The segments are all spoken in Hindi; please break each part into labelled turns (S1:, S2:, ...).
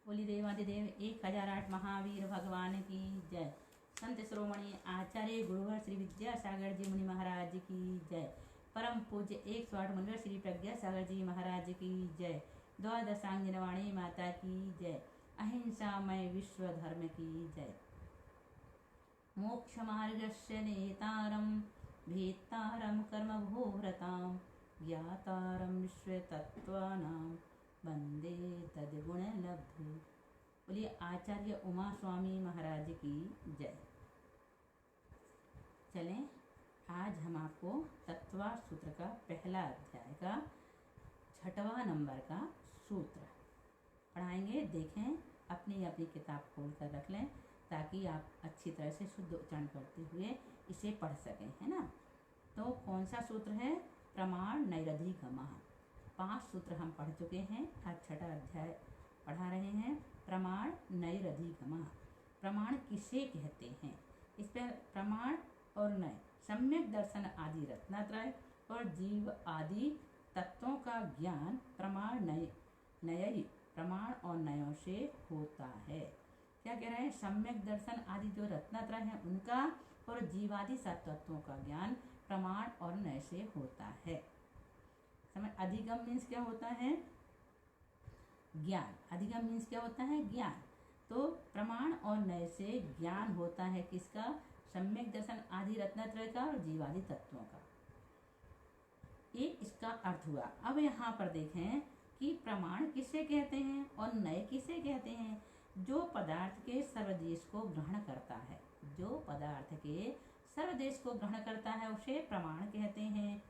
S1: बोली देवादिदेव 1008 महावीर भगवान की जय। संत शिरोमणि आचार्य गुरुवर श्री विद्यासागर जी मुनि महाराज की जय। परम पूज्य 108 मुनिवर श्री प्रज्ञा सागर जी महाराज की जय। द्वादशांगिनवाणी माता की जय। अहिंसामय विश्व धर्म की जय। मोक्ष मार्गस्य नेतारं भेत्तारं कर्मभूरतां ज्ञातारं विश्वतत्त्वानां वंदे तद्गुणलब्धे। बोलिए आचार्य उमा स्वामी महाराज की जय। चलें, आज हम आपको तत्वार सूत्र का पहला अध्याय का 6वां नंबर का सूत्र पढ़ाएंगे। देखें, अपनी अपनी किताब खोल कर रख लें ताकि आप अच्छी तरह से शुद्ध उच्चारण करते हुए इसे पढ़ सकें, है ना। तो कौन सा सूत्र है? प्रमाण नैरधिगमः। 5 सूत्र हम पढ़ चुके हैं, आज 6वां अध्याय पढ़ा रहे हैं। प्रमाण नैरधिगमः। प्रमाण किसे कहते हैं? इस पर प्रमाण और नय, सम्यक दर्शन आदि रत्नात्रय और जीव आदि तत्वों का ज्ञान प्रमाण नय प्रमाण और नयों से होता है। क्या कह रहे हैं? सम्यक दर्शन आदि जो रत्नात्रय है उनका और जीवादि सब तत्वों का ज्ञान प्रमाण और नय से होता है। समझ? अधिगम मीन्स क्या होता है? ज्ञान। अधिगम मीन्स क्या होता है? ज्ञान। तो प्रमाण और नय से ज्ञान होता है किसका? सम्यक दर्शन आदि रत्नात्रय का और जीवादि तत्वों का। ये इसका अर्थ हुआ। अब यहाँ पर देखें कि प्रमाण किसे कहते हैं और नय किसे कहते हैं? जो पदार्थ के सर्वदेश को ग्रहण करता है, जो पदार्थ के सर्वदेश को ग्रहण करता है उसे प्रमाण कहते हैं।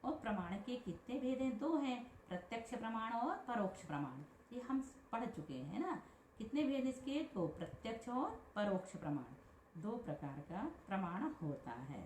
S1: और प्रमाण के कितने भेद हैं? 2 हैं, प्रत्यक्ष प्रमाण और परोक्ष प्रमाण। ये हम पढ़ चुके हैं ना। कितने भेद इसके? 2, प्रत्यक्ष और परोक्ष प्रमाण। 2 प्रकार का प्रमाण होता है।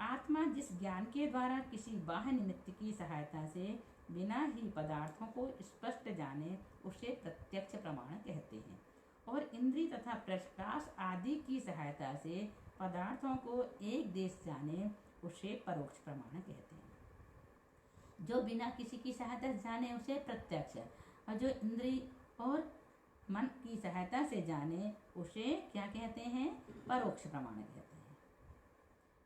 S1: आत्मा जिस ज्ञान के द्वारा किसी बाह्य निमित्त की सहायता से बिना ही पदार्थों को स्पष्ट जाने उसे प्रत्यक्ष प्रमाण कहते हैं। और इंद्रिय तथा प्रकाश आदि की सहायता से पदार्थों को एक देश जाने उसे परोक्ष प्रमाण कहते हैं। जो बिना किसी की सहायता से जाने उसे प्रत्यक्ष, और जो इंद्रिय और मन की सहायता से जाने उसे क्या कहते हैं? परोक्ष प्रमाण कहते हैं।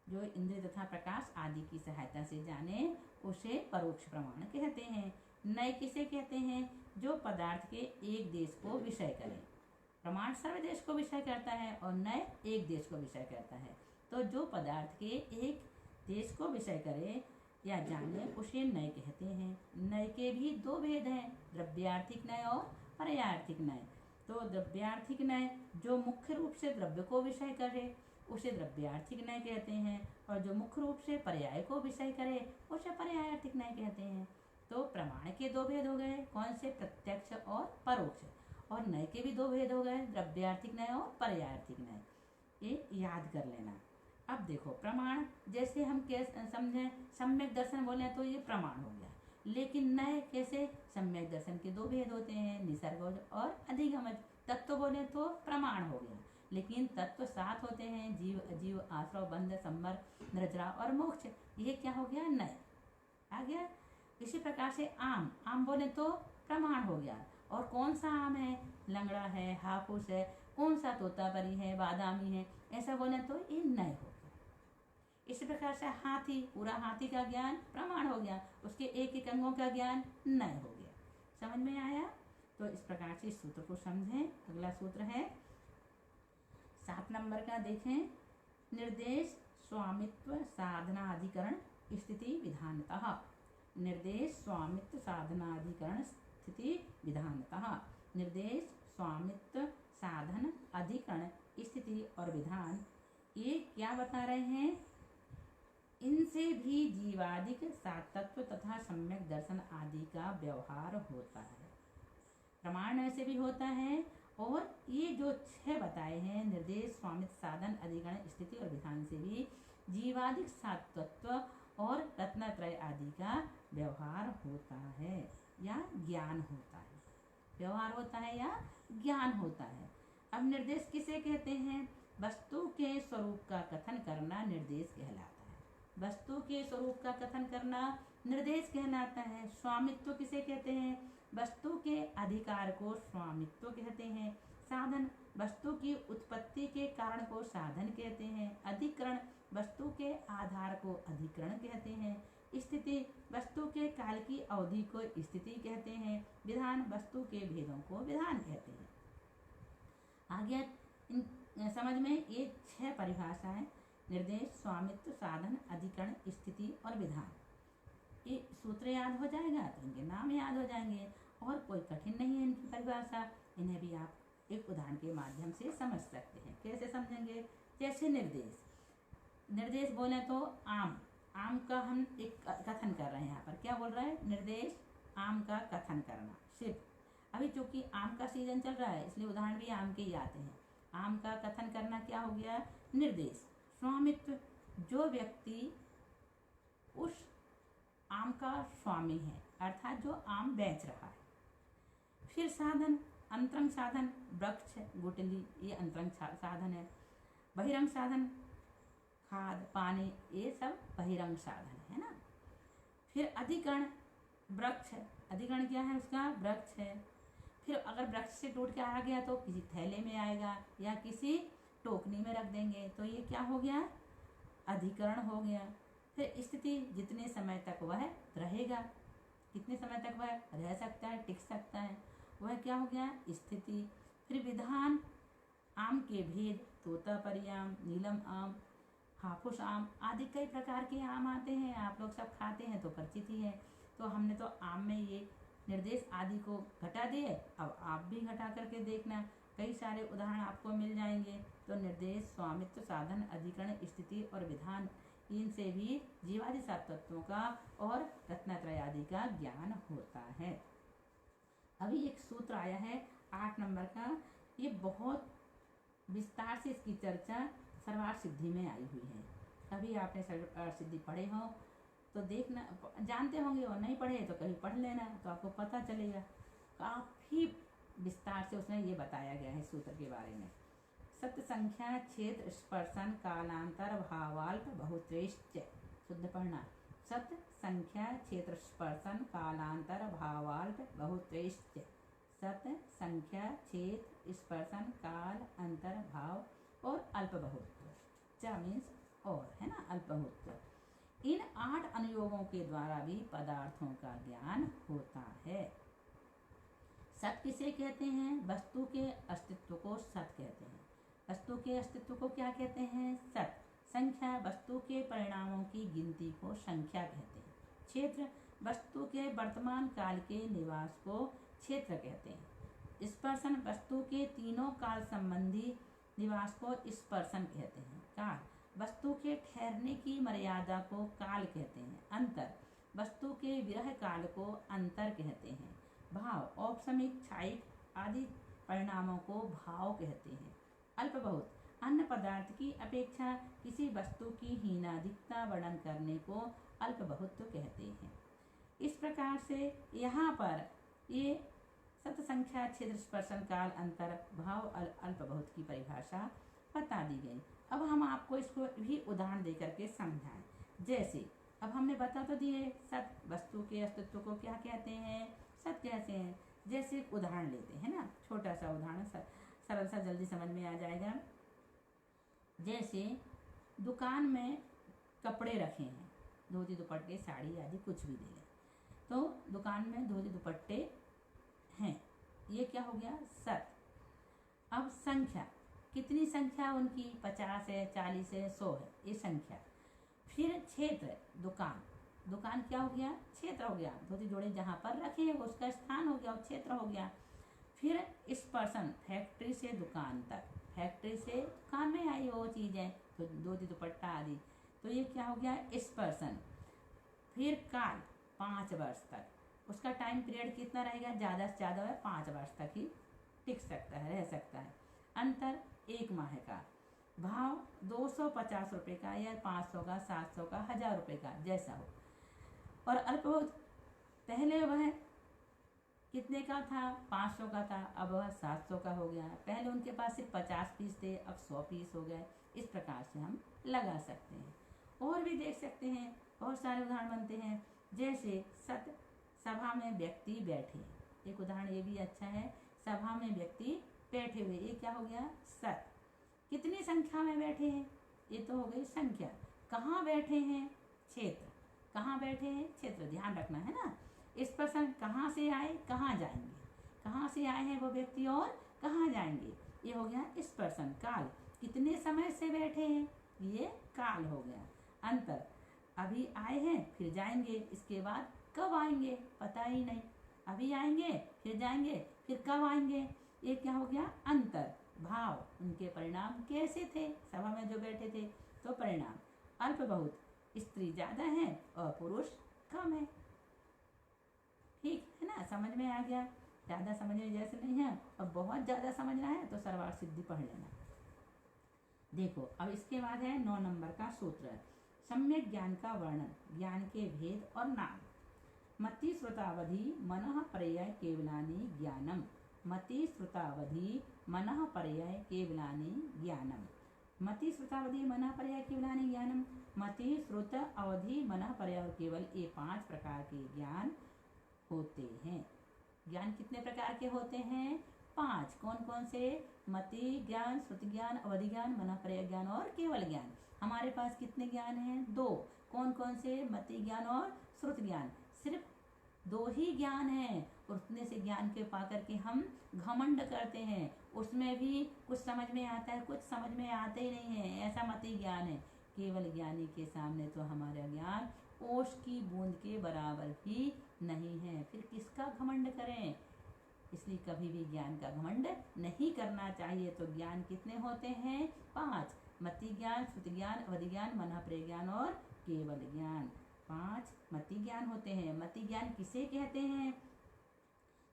S1: जो इंद्रिय तथा प्रकाश आदि की सहायता से जाने उसे परोक्ष प्रमाण कहते हैं। नय किसे कहते हैं? जो पदार्थ के एक देश को विषय करे। प्रमाण सर्वदेश को विषय करता है और नय एक देश को विषय करता है। तो जो पदार्थ के एक देश को विषय करे या जाने उसे नय कहते हैं। नय के भी 2 भेद हैं, द्रव्यार्थिक नय और पर्यायार्थिक नय। तो द्रव्यार्थिक नय जो मुख्य रूप से द्रव्य को विषय करे उसे द्रव्यार्थिक नय कहते हैं, और जो मुख्य रूप से पर्याय को विषय करे उसे पर्यायार्थिक नय कहते हैं। तो प्रमाण के 2 भेद हो गए, कौन से? प्रत्यक्ष और परोक्ष। और नय के भी 2 भेद हो गए, द्रव्यार्थिक नय और पर्यायार्थिक नय। ये याद कर लेना। अब देखो, प्रमाण जैसे हम कैसे समझें? सम्यक दर्शन बोले तो ये प्रमाण हो गया। लेकिन नय कैसे? सम्यक दर्शन के 2 भेद होते हैं, निसर्गज और अधिगमज। तत्व बोले तो प्रमाण हो गया, लेकिन तत्व 7 होते हैं, जीव अजीव आश्रव बंध संबर नृजरा और मोक्ष। ये क्या हो गया? नय आ गया। इसी प्रकार से आम, आम बोले तो प्रमाण हो गया। और कौन सा आम है? लंगड़ा है, हाफूस है, कौन सा तोतापरी है, बादामी है, ऐसा बोले तो ये नय हो गया। इसी प्रकार से हाथी, पूरा हाथी का ज्ञान प्रमाण हो गया, उसके एक एक अंगों का ज्ञान नय हो गया। समझ में आया? तो इस प्रकार से इस सूत्र को समझें। अगला सूत्र है 7 नंबर का। देखें, निर्देश स्वामित्व साधनाधिकरण स्थिति विधानतः। निर्देश स्वामित्व साधनाधिकरण स्थिति विधानतः। निर्देश स्वामित्व साधन अधिकरण स्थिति और विधान, ये क्या बता रहे हैं? इनसे भी जीवादिक सातत्व तथा सम्यक दर्शन आदि का व्यवहार होता है। प्रमाण ऐसे भी होता है। और ये जो 6 बताए हैं, निर्देश स्वामित्व साधन अधिकरण स्थिति और विधान से भी जीवादिक सातत्व और रत्नत्रय आदि का व्यवहार होता है या ज्ञान होता है। व्यवहार होता है या ज्ञान होता है। अब निर्देश किसे कहते हैं? वस्तु के स्वरूप का कथन करना निर्देश कहलाता है। वस्तु के स्वरूप का कथन करना निर्देश कहलाता है। स्वामित्व किसे कहते हैं? वस्तु के अधिकार को स्वामित्व कहते हैं। साधन वस्तु की उत्पत्ति के कारण को साधन कहते हैं। अधिकरण वस्तु के आधार को अधिकरण कहते हैं। स्थिति वस्तु के काल की अवधि को स्थिति कहते हैं। विधान वस्तु के भेदों को विधान कहते हैं। आगे समझ में ये 6 परिभाषाएं निर्देश, स्वामित्व, साधन, अधिकरण, स्थिति और विधान, ये सूत्र याद हो जाएगा तो इनके नाम याद हो जाएंगे और कोई कठिन नहीं है इनकी परिभाषा। इन्हें भी आप एक उदाहरण के माध्यम से समझ सकते हैं। कैसे समझेंगे? जैसे निर्देश, निर्देश बोले तो आम का हम एक कथन कर रहे हैं। यहाँ पर क्या बोल रहा है? निर्देश आम का कथन करना। सिर्फ अभी चूंकि आम का सीजन चल रहा है इसलिए उदाहरण भी आम के ही आते हैं। आम का कथन करना क्या हो गया? निर्देश। स्वामित्व, जो व्यक्ति उस आम का स्वामी है अर्थात जो आम बेच रहा है। फिर साधन, अंतरंग साधन, वृक्ष, गुठली, ये अंतरंग साधन है। बहिरंग साधन, खाद, पानी, ये सब बहिरंग साधन है ना। फिर अधिकरण, वृक्ष, अधिकरण क्या है उसका? वृक्ष है। फिर अगर वृक्ष से टूट के आ गया तो किसी थैले में आएगा या किसी टोकनी में रख देंगे तो ये क्या हो गया? अधिकरण हो गया। फिर स्थिति, जितने समय तक वह रहेगा, कितने समय तक वह रह सकता है, टिक सकता है, वह क्या हो गया? स्थिति। फिर विधान, आम के भेद, तोतापरी आम, नीलम आम, हाफूस आम आदि कई प्रकार के आम आते हैं। आप लोग सब खाते हैं तो परिचित ही है। तो हमने तो आम में ये निर्देश आदि को घटा दिए, अब आप भी घटा करके देखना, कई सारे उदाहरण आपको मिल जाएंगे। तो निर्देश, स्वामित्व, साधन, अधिकरण, स्थिति और विधान, इनसे भी जीवादि 7 तत्वों का और रत्नत्रय आदि का ज्ञान होता है। अभी एक सूत्र आया है 8 नंबर का, ये बहुत विस्तार से इसकी चर्चा सर्वार्थ सिद्धि में आई हुई है। कभी आपने सर्वार्थ सिद्धि पढ़े हो तो देखना, जानते होंगे, और नहीं पढ़े तो कहीं पढ़ लेना तो आपको पता चलेगा। काफ़ी विस्तार से उसने ये बताया गया है सूत्र के बारे में। सत्य संख्या, क्षेत्र, स्पर्शन, कालांतर, भावाल्प, बहुत्रेष्ट। शुद्ध पढ़ना। सत्य संख्या, क्षेत्र, स्पर्शन, कालांतर, भावाल्प, बहुत्रेष्ट। सत्य संख्या, क्षेत्र, स्पर्शन, काल, अंतर, भाव और अल्प बहुत्व। च मीन्स और, है ना, अल्प बहुत्व। इन 8 अनुयोगों के द्वारा भी पदार्थों का ज्ञान होता है। सत किसे कहते हैं? वस्तु के अस्तित्व को सत कहते हैं। वस्तु के अस्तित्व को क्या कहते हैं? सत। संख्या, वस्तु के परिणामों की गिनती को संख्या कहते हैं। क्षेत्र, वस्तु के वर्तमान काल के निवास को क्षेत्र कहते हैं। स्पर्शन, वस्तु के तीनों काल संबंधी निवास को स्पर्शन कहते हैं। काल, वस्तु के ठहरने की मर्यादा को काल कहते हैं। अंतर, वस्तु के विरह काल को अंतर कहते हैं। भाव, औपसमिक, क्षायिक आदि परिणामों को भाव कहते हैं। अल्प बहुत, अन्य पदार्थ की अपेक्षा किसी वस्तु की हीनाधिकता वर्णन करने को अल्प बहुत्व कहते हैं। इस प्रकार से यहाँ पर ये सत संख्या, क्षेत्र, स्पर्शन, काल, अंतर, भाव, अल्प बहुत की परिभाषा बता दी गई। अब हम आपको इसको भी उदाहरण दे करके समझाएं। जैसे अब हमने बता तो दिए सत, वस्तु के अस्तित्व को क्या कहते हैं? सत कहते हैं। जैसे एक उदाहरण लेते हैं ना, छोटा सा उदाहरण, सरल सा, जल्दी समझ में आ जाएगा। जैसे दुकान में कपड़े रखे हैं, धोती दुपट्टे, साड़ी आदि कुछ भी ले लें, तो दुकान में धोती दुपट्टे हैं, ये क्या हो गया? सत। अब संख्या, कितनी संख्या उनकी? 50 है, 40 है, 100 है, ये संख्या। फिर क्षेत्र, दुकान, दुकान क्या हो गया? क्षेत्र हो गया। धोती जोड़े जहाँ पर रखे हैं उसका स्थान हो गया, और क्षेत्र हो गया। फिर स्पर्शन, फैक्ट्री से दुकान तक, फैक्ट्री से दुकान में आई वो चीज़ें, तो धोती दुपट्टा आदि, तो ये क्या हो गया? स्पर्शन। फिर काल, 5 वर्ष तक, उसका टाइम पीरियड कितना रहेगा? ज़्यादा से ज़्यादा 5 वर्ष तक ही टिक सकता है, रह सकता है। अंतर, 1 माह का। भाव, 250 रुपये का या 500 का, 700 का, 1000 रुपये का, जैसा हो। और अल्प बहुत, पहले वह कितने का था? 500 का था, अब वह 700 का हो गया। पहले उनके पास सिर्फ 50 पीस थे, अब 100 पीस हो गए। इस प्रकार से हम लगा सकते हैं। और भी देख सकते हैं, बहुत सारे उदाहरण बनते हैं। जैसे सत, सभा में व्यक्ति बैठे, एक उदाहरण ये भी अच्छा है, सभा में व्यक्ति बैठे हुए, ये क्या हो गया? सत। कितनी संख्या में बैठे हैं, ये तो हो गई संख्या। कहाँ बैठे हैं? क्षेत्र। कहाँ बैठे हैं? क्षेत्र, ध्यान रखना है ना। इस प्रश्न कहाँ से आए, कहाँ जाएंगे, कहाँ से आए हैं वो व्यक्ति और कहाँ जाएंगे, ये हो गया इस प्रश्न। काल, कितने समय से बैठे हैं, ये काल हो गया। अंतर, अभी आए हैं फिर जाएंगे, इसके बाद कब आएंगे पता ही नहीं, अभी आएंगे फिर जाएंगे फिर कब आएंगे, ये क्या हो गया? अंतर। भाव, उनके परिणाम कैसे थे, सभा में जो बैठे थे, तो परिणाम। अल्प बहुत, स्त्री ज्यादा है और पुरुष कम है। ठीक है ना, समझ में आ गया। ज्यादा समझने जैसे नहीं है और बहुत ज्यादा समझना है तो सर्वार्थ सिद्धि पढ़ लेना। देखो अब इसके बाद है 9 नंबर का सूत्र, सम्यक ज्ञान का वर्णन, ज्ञान के भेद और नाम। मति श्रुतावधि मनः पर्यय केवलानि ज्ञानम। मति श्रुतावधि मनः पर्यय केवलानि ज्ञानम। मति श्रुतावधि मनः पर्यय केवलानि ज्ञानम। मति श्रुत अवधि मनः पर्यय और केवल, ये 5 प्रकार के ज्ञान होते हैं। ज्ञान कितने प्रकार के होते हैं? 5। कौन कौन से? मति ज्ञान, श्रुति ज्ञान, अवधि ज्ञान, मनः पर्यय ज्ञान और केवल ज्ञान। हमारे पास कितने ज्ञान हैं? 2। कौन कौन से? मति ज्ञान और श्रुति ज्ञान। सिर्फ 2 ही ज्ञान है, उतने से ज्ञान के पाकर के हम घमंड करते हैं। उसमें भी कुछ समझ में आता है, कुछ समझ में आते ही नहीं है, ऐसा मति ज्ञान है। केवल ज्ञानी के सामने तो हमारा ज्ञान ओश की बूंद के बराबर भी नहीं है, फिर किसका घमंड करें। इसलिए कभी भी ज्ञान का घमंड नहीं करना चाहिए। तो ज्ञान कितने होते हैं? 5। मति ज्ञान, श्रुति ज्ञान, अवधि ज्ञान, मनः पर्यय ज्ञान और केवल ज्ञान। 5 मति ज्ञान होते हैं। मति ज्ञान किसे कहते हैं?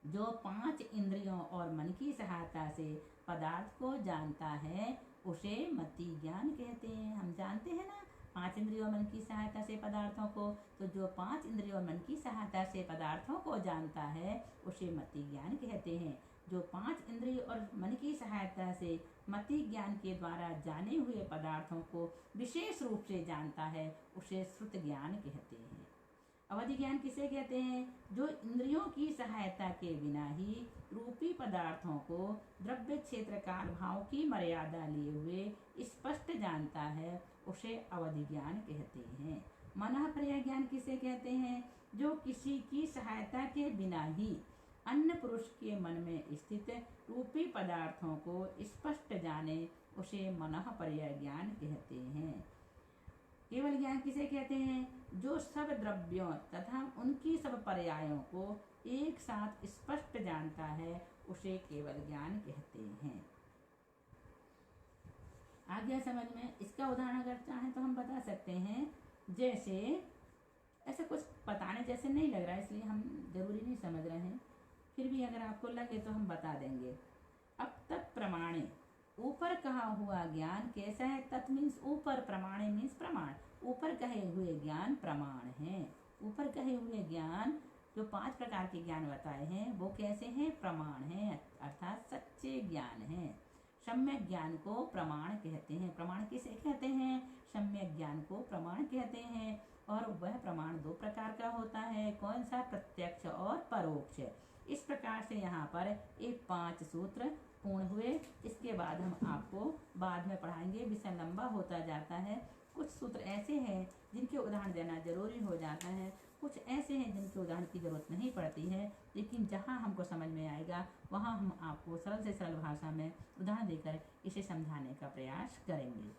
S1: जो 5 इंद्रियों और मन की सहायता से पदार्थ को जानता है, उसे मति ज्ञान कहते हैं। हम जानते हैं ना 5 इंद्रियों और मन की सहायता से पदार्थों को, तो जो 5 इंद्रियों और मन की सहायता से पदार्थों को जानता है, उसे मति ज्ञान कहते हैं। जो 5 इंद्रिय और मन की सहायता से मति ज्ञान के द्वारा जाने हुए पदार्थों को विशेष रूप से जानता है, उसे श्रुत ज्ञान कहते हैं। अवधि ज्ञान किसे कहते हैं? जो इंद्रियों की सहायता के बिना ही रूपी पदार्थों को द्रव्य क्षेत्र काल भाव की मर्यादा लिए हुए स्पष्ट जानता है, उसे अवधि ज्ञान कहते हैं। मनः पर्यय ज्ञान किसे कहते हैं? जो किसी की सहायता के बिना ही अन्य पुरुष के मन में स्थित रूपी पदार्थों को स्पष्ट जाने, उसे मनः पर्यय ज्ञान कहते हैं। केवल ज्ञान किसे कहते हैं? जो सब द्रव्यों तथा उनकी सब पर्यायों को एक साथ स्पष्ट जानता है, उसे केवल ज्ञान कहते हैं। आ गया समझ में? इसका उदाहरण अगर चाहें तो हम बता सकते हैं। जैसे ऐसे कुछ बताने जैसे नहीं लग रहा है, इसलिए हम जरूरी नहीं समझ रहे हैं, फिर भी अगर आपको लगे तो हम बता देंगे। अब तत् प्रमाणे, ऊपर कहा हुआ ज्ञान कैसा है? तत् मीन्स ऊपर, प्रमाणे मीन्स प्रमाण। ऊपर कहे हुए ज्ञान प्रमाण है। ऊपर कहे हुए ज्ञान जो 5 प्रकार के ज्ञान बताए हैं, वो कैसे हैं? प्रमाण हैं, अर्थात सच्चे ज्ञान हैं। सम्यक ज्ञान को प्रमाण कहते हैं। प्रमाण किसे कहते हैं? सम्यक ज्ञान को प्रमाण कहते हैं। और वह प्रमाण 2 प्रकार का होता है। कौन सा? प्रत्यक्ष और परोक्ष। इस प्रकार से यहाँ पर ये 5 सूत्र पूर्ण हुए। इसके बाद हम आपको बाद में पढ़ाएंगे, विषय लंबा होता जाता है। कुछ सूत्र ऐसे हैं जिनके उदाहरण देना जरूरी हो जाता है, कुछ ऐसे हैं जिनके उदाहरण की जरूरत नहीं पड़ती है, लेकिन जहाँ हमको समझ में आएगा वहाँ हम आपको सरल से सरल भाषा में उदाहरण देकर इसे समझाने का प्रयास करेंगे।